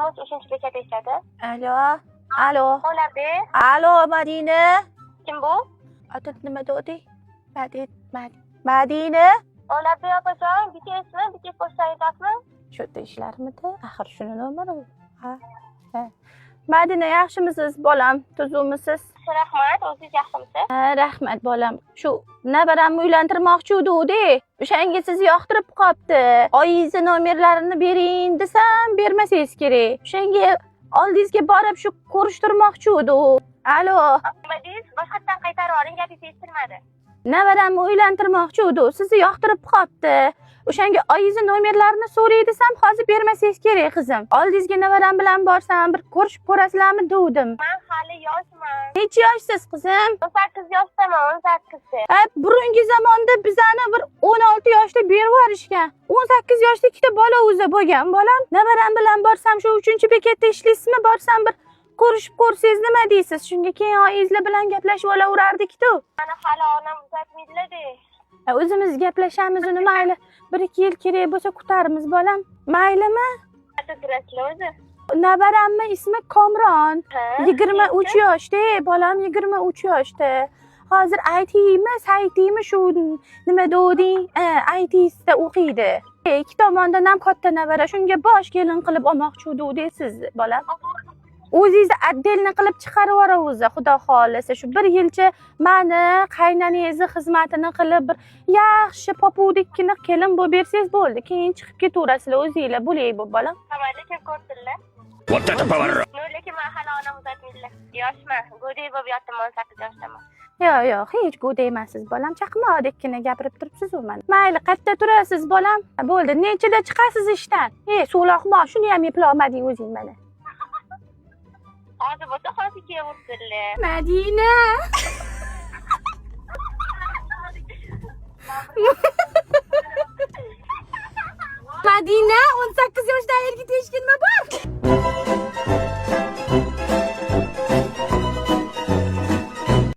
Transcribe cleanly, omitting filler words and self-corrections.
Avtobus 3-bekat eshadi. Alo. Alo. Olardi. Alo, Madina. Kim bu? Ota nima dedi? Madina. Olardi opajon, bitesmi? Bites pochtayitasmi? Shu yerda ishlarmidi? Axir shuni nomeri. Ha. Madina, yaxshimisiz bolam? Tuzukmisiz? Rahmat, o'zingiz yaxshimisiz? Ha, rahmat bolam. Shu nabaramni uylantirmoqchi edim-da. O'shanga sizni yoqtirib qolibdi. Oyingizni nomerlarini bering desam, bermasangiz kerak. O'shanga oldingizga borib shu ko'rishtirmoqchi edim. Alo. Nima deysiz? Boshqatdan qaytarib oling, gapingiz eshitilmadi. Nabaramni uylantirmoqchi edim. Sizni yoqtirib qolibdi. O'shanga oyingizni nomerlarini so'ray desam, hozir bermasangiz kerak qizim. Oldingizga nabaram bilan borsam, bir ko'rishib ko'rasizlarmi dedim. Men hali yoshman. Necha yoshsiz qizim? 18 yoshdaman, 18 da. Burungi zamonda bizani bir 16 yoshda berib yuborishgan. 18 yoshda ikkita bola o'zi bo'lgan bolam. Nabaram bilan borsam, shu 3-bekatda ishlaysizmi? Borsam bir ko'rishib ko'rsangiz nima deysiz? Shunga keyin oyingizlar bilan gaplashib olaverardik-ku. Mani hali onam uzatmaydi-da. O'zimiz gaplashamiz, uni mayli. 1-2 yil kerak bo'lsa kutarmiz bolam. Maylimi? Qayerda turasizlar o'zi? Nabaramni ismi Komron. Ha, 23 yoshda, bolam 23 yoshda. Hozir ITmi, shu nima deganding? IT'da o'qiydi. Ikki tomondan ham katta nabara. Shunga bosh kelin qilib olmoqchi edingiz bolam. O'zingizni отдельно qilib chiqarib yuboraverasiz, xudo xolasa. Shu 1 yilcha meni qaynanangizni xizmatini qilib bir yaxshi popudikkina kelin bo'lib bersangiz bo'ldi. Keyin chiqib ketaverasizlar o'zingizlar, bo'lay bu bolam. Lekin ko'rsinlar. Вот это поворот! Lekin men hali onam uzatmaydilar. Yoshman, go'dak bo'lib yotdim, 18 yoshdaman. Yo'q, hech go'dak emassiz bolam. Chaqmoqdekkina gapirib turibsiz-ku mana. Mayli, qayerda turasiz bolam? Bo'ldi, nechida chiqasiz ishdan? So'loqmo, shuni ham eplolmading o'zing mana. Hozir bo'lsa hozir kelaversinlar. Madina. Madina, 18 yoshda erga teshgan nima bor?